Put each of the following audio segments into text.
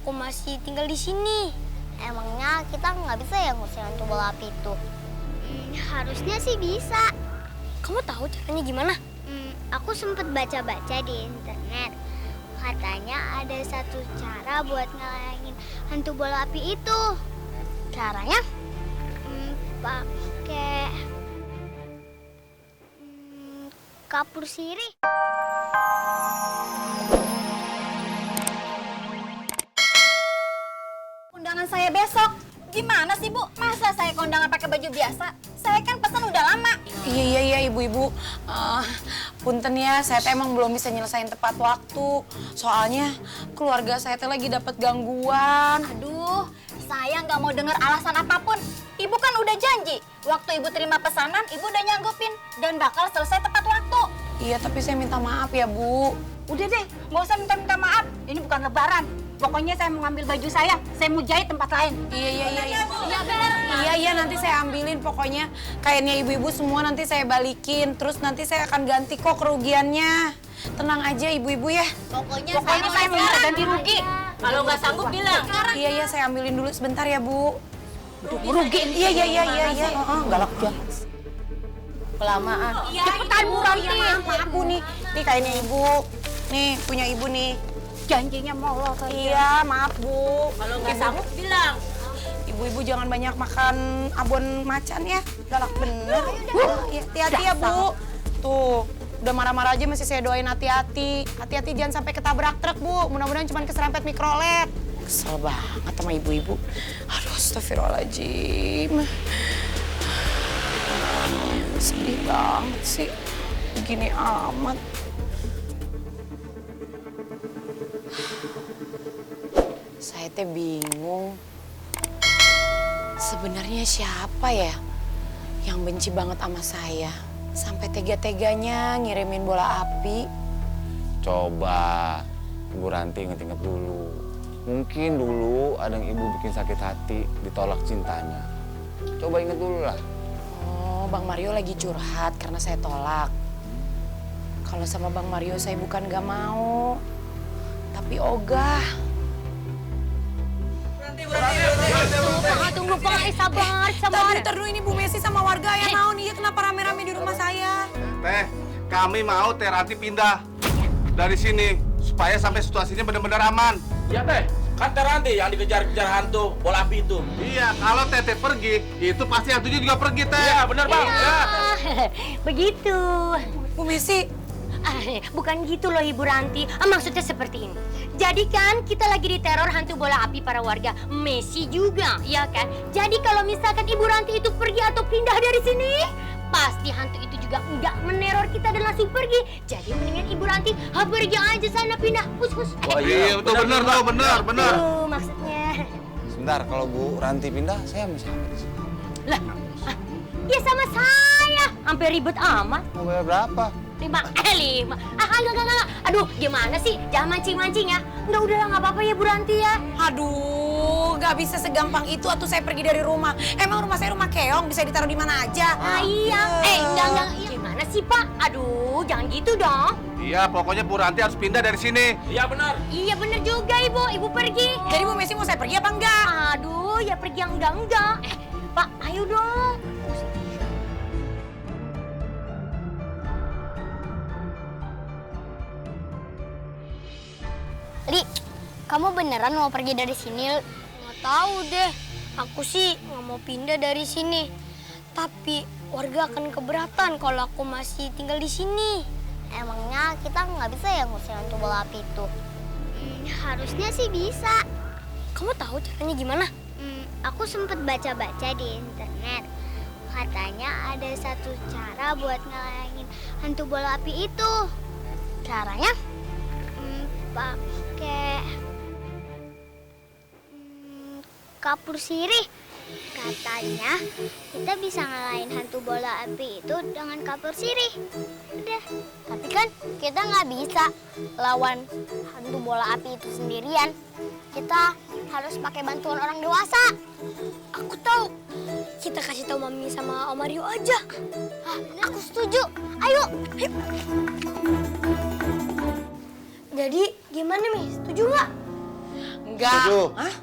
aku masih tinggal di sini. Emangnya kita nggak bisa ya ngusir hantu bola api itu? Harusnya sih bisa. Kamu tahu caranya gimana? Aku sempat baca-baca di internet. Katanya ada satu cara buat ngelayangin hantu bola api itu. Caranya? Pakai kapur sirih. Undangan saya besok. Gimana sih, Bu? Masa saya kondangan pakai baju biasa? Saya kan pesan udah lama. Iya, ibu-ibu. Punten ya, saya teh emang belum bisa nyelesain tepat waktu. Soalnya keluarga saya teh lagi dapat gangguan. Aduh, saya nggak mau dengar alasan apapun. Ibu kan udah janji. Waktu Ibu terima pesanan, Ibu udah nyanggupin. Dan bakal selesai tepat waktu. Iya, tapi saya minta maaf ya, Bu. Udah deh, nggak usah minta maaf. Ini bukan lebaran. Pokoknya saya mau ngambil baju saya mau jahit tempat lain. Iya. Iya benar. Iya, nanti saya ambilin pokoknya. Kainnya ibu-ibu semua nanti saya balikin. Terus nanti saya akan ganti kok kerugiannya. Tenang aja ibu-ibu ya. Pokoknya saya mau minta ganti rugi. Kalau nggak sanggup bilang. Iya, saya ambilin dulu sebentar ya, Bu. Rugi. Iya. Galak banget. Kelamaan. Cepetan Bu Ranti. Maaf, Bu nih. Nih kainnya ibu. Nih, punya ibu nih. Janjinya molor aja. Iya, maaf Bu. Kalau nggak sanggup bilang. Ibu-ibu jangan banyak makan abon macan ya. Galak bener. Hati-hati ya, Bu. Tuh, udah marah-marah aja masih saya doain hati-hati. Hati-hati jangan sampai ketabrak truk, Bu. Mudah-mudahan cuma keserempet mikrolet. Kesel banget sama ibu-ibu. Aduh, astagfirullahaladzim. Sedih banget sih. Begini amat. Saya teh bingung. Sebenarnya siapa ya yang benci banget sama saya? Sampai tega-teganya ngirimin bola api. Coba Ibu Ranti inget-inget dulu. Mungkin dulu ada yang ibu bikin sakit hati, ditolak cintanya. Coba inget dulu lah. Oh, Bang Mario lagi curhat karena saya tolak. Kalau sama Bang Mario saya bukan gak mau, tapi ogah. Tunggu, Pak. Sabar. Ntar dulu ini Bu Messi sama warga yang mau nih, kenapa rame-rame di rumah saya? Teh, kami mau Teh Ranti pindah dari sini supaya sampai situasinya benar-benar aman. Iya Teh, kan Teh Ranti yang dikejar-kejar hantu bola api itu. Iya, kalau Teteh pergi, itu pasti hantunya juga pergi, Teh. Iya, benar Bang. Ya. Begitu. Bu Messi, Bukan gitu loh Ibu Ranti. Maksudnya seperti ini. Jadi kan kita lagi diteror hantu bola api para warga. Messi juga, ya kan? Jadi kalau misalkan Ibu Ranti itu pergi atau pindah dari sini, pasti hantu itu juga nggak meneror kita dan langsung pergi. Jadi mendingan Ibu Ranti pergi aja sana pindah. Hus. Oh iya, itu benar tuh, benar. Maksudnya. Sebentar, kalau Bu Ranti pindah, saya mau siapa di sini? Lah, ya sama saya. Sampai ribet amat. Mau bayar berapa? 5. Enggak. Aduh, gimana sih? Jangan mancing-mancing ya. Udah nggak apa-apa ya Bu Ranti ya. aduh, gak bisa segampang itu atuh saya pergi dari rumah. Emang rumah saya rumah keong, bisa ditaruh di mana aja. Iya. Enggak. Gimana sih Pak? Aduh, jangan gitu dong. Iya, pokoknya Bu Ranti harus pindah dari sini. Iya benar. Iya bener juga Ibu. Ibu pergi. Jadi Bu Messi mau saya pergi apa enggak? Aduh, ya pergi yang enggak. Pak, ayo dong. Li, kamu beneran mau pergi dari sini? Nggak tahu deh. Aku sih nggak mau pindah dari sini. Tapi warga akan keberatan kalau aku masih tinggal di sini. Emangnya kita nggak bisa ya ngusir hantu bola api itu? Harusnya sih bisa. Kamu tahu caranya gimana? Aku sempat baca-baca di internet. Katanya ada satu cara buat ngelayangin hantu bola api itu. Caranya? Pakai kapur sirih. Katanya kita bisa ngalahin hantu bola api itu dengan kapur sirih. Udah. Tapi kan kita nggak bisa lawan hantu bola api itu sendirian. Kita harus pakai bantuan orang dewasa. Aku tahu. Kita kasih tahu Mami sama Om Mario aja. Aku setuju. Ayo. Jadi gimana Mi? Setuju nggak? Enggak. Setuju. Hah?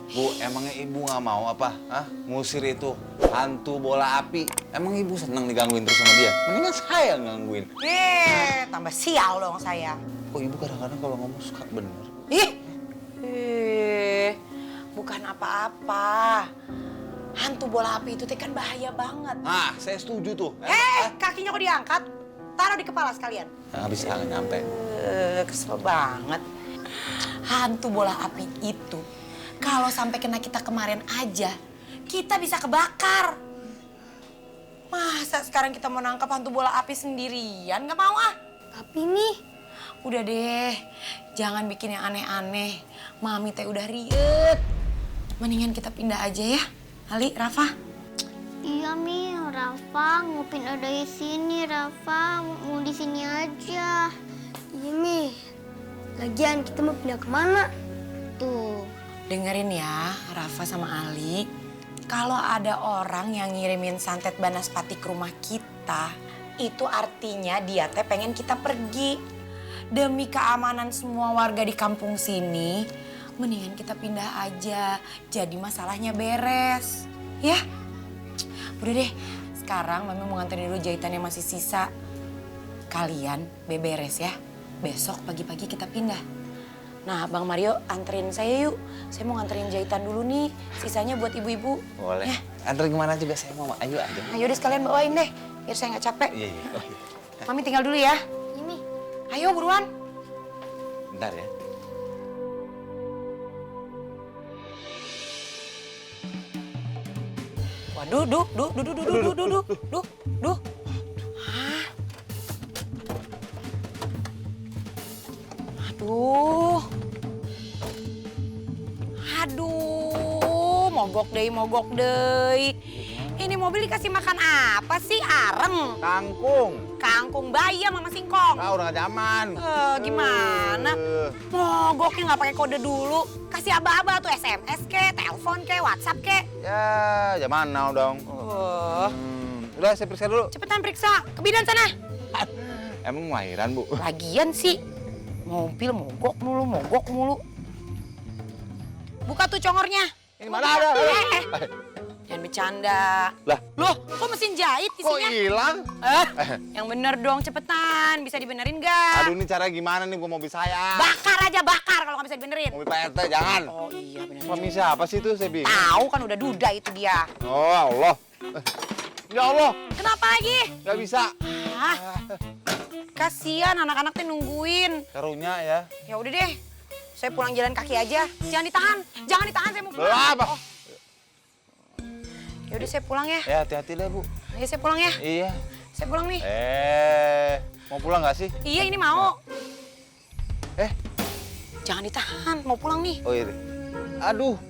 Bu, emangnya ibu nggak mau apa? Ngusir itu hantu bola api. Emang ibu seneng digangguin terus sama dia? Mendingan saya yang gangguin. Tambah sial dong saya. Kok ibu kadang-kadang kalau ngomong suka bener? Bukan apa-apa. Hantu bola api itu teh kan bahaya banget. Saya setuju tuh. Kakinya kok diangkat? Taruh di kepala sekalian. Nggak bisa, nggak nyampe. Kesel banget. Hantu bola api itu, kalau sampai kena kita kemarin aja, kita bisa kebakar. Masa sekarang kita mau nangkap hantu bola api sendirian? Nggak mau ah. Tapi nih, Udah deh, jangan bikin yang aneh-aneh. Mami teh udah riet. Mendingan kita pindah aja ya. Ali, Rafa. iya Mi, Rafa ngupin ada di sini, Rafa mau di sini aja. Iya Mi, lagian kita mau pindah kemana? Tuh. Dengerin ya, Rafa sama Ali. Kalau ada orang yang ngirimin santet banaspati ke rumah kita, itu artinya dia teh pengen kita pergi. Demi keamanan semua warga di kampung sini, mendingan kita pindah aja. Jadi masalahnya beres. Ya? Udah deh, sekarang Mami mau nganterin dulu jahitan yang masih sisa. Kalian beberes ya. Besok pagi-pagi kita pindah. Nah, Bang Mario anterin saya yuk. Saya mau nganterin jahitan dulu nih. Sisanya buat ibu-ibu. Boleh. Ya. Anterin kemana juga saya mau. Ayo aja. Ayo deh sekalian bawain deh. Biar saya nggak capek. Iya, iya. Oh, iya. Mami tinggal dulu ya. Ini. Ayo buruan. Bentar ya. Waduh, duh. Hah? Aduh, mogok deh. Ini mobil dikasih makan apa sih? Areng. Kangkung bayam sama singkong. Udah gak zaman. Gimana? Mogoknya nggak pakai kode dulu. Kasih aba-aba tuh SMS ke, telepon ke, WhatsApp ke. Ya, zaman now dong. Udah saya periksa dulu. Cepetan periksa, ke bidan sana. Emang lahiran, Bu? Lagian sih, mobil mogok mulu. Buka tuh congornya. Ini mana ada? Jangan bercanda. Lah, Loh, kok mesin jahit kok isinya? hilang? Yang bener dong, cepetan. Bisa dibenerin nggak? Aduh, ini cara gimana nih buat mobil saya? Bakar aja, kalau nggak bisa dibenerin. Mobil Pak RT, jangan. Oh iya, bener. Suami siapa sih itu, saya bingung. Tahu kan udah duda itu dia. Oh, Allah. Ya Allah, Kenapa lagi? nggak bisa. Kasian anak-anak tuh nungguin. Karunya ya. Ya udah deh, saya pulang jalan kaki aja. Jangan ditahan, saya mau pulang. Apa? Ya udah saya pulang ya. Ya, hati-hati deh, Bu. Ayo saya pulang ya. Iya. Saya pulang nih. Mau pulang nggak sih? Iya ini mau. Eh, Jangan ditahan, mau pulang nih. oh iya. Aduh.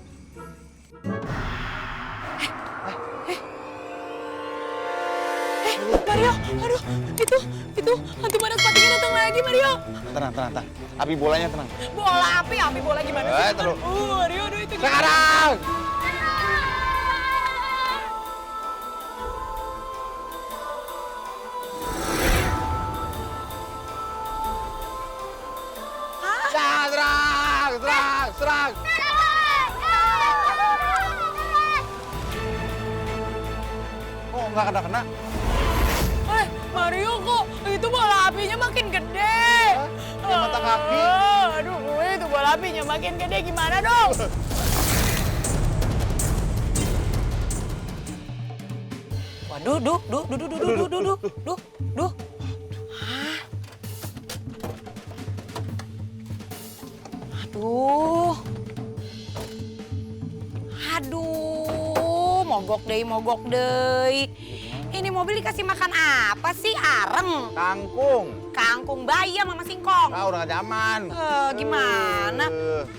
Mario, aduh, itu hantu banaspatinya datang lagi, Mario. Tenang. Api bolanya tenang. Bola api bola gimana sih? Terus. Mario, aduh itu. Sekarang! Serang! Oh, nggak kena-kena. Mario kok itu bola apinya makin gede. Di mata kaki. Aduh, itu bola apinya makin gede gimana dong? Waduh, duh. Hah? Aduh, mogok deh. Ini mobil dikasih makan apa sih? Areng. Kangkung bayam sama singkong. Udah gak zaman. Gimana?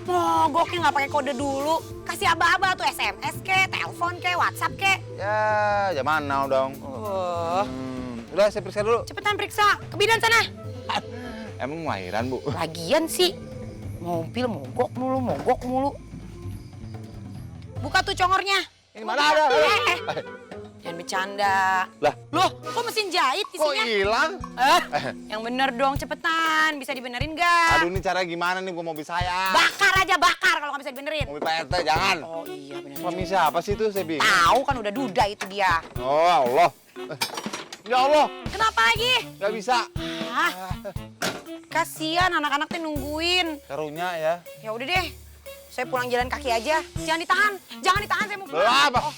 Mogoknya nggak pakai kode dulu. Kasih aba-aba tuh SMS ke, telepon ke, WhatsApp ke. Ya, zaman now dong. Udah saya periksa dulu. Cepetan periksa, ke bidan sana. Emang lahiran, Bu? Lagian sih, mobil mogok mulu. Buka tuh congornya. Ini mana ada? Jangan bercanda. Lah, Loh, kok mesin jahit Kok isinya? hilang? Yang bener dong, cepetan. Bisa dibenerin gak? aduh ini cara gimana nih gua mobil saya? Bakar aja, bakar kalau nggak bisa dibenerin. Mobil Pak RT jangan. Oh iya bener. Suami siapa sih itu saya bingung. Tahu kan udah duda itu dia. Oh Allah. Ya Allah, Kenapa lagi? nggak bisa. Ah, kasihan anak-anak tuh nungguin. Karunya ya. Ya udah deh, saya pulang jalan kaki aja. Jangan ditahan, saya mau pulang. Lah, apa? Oh,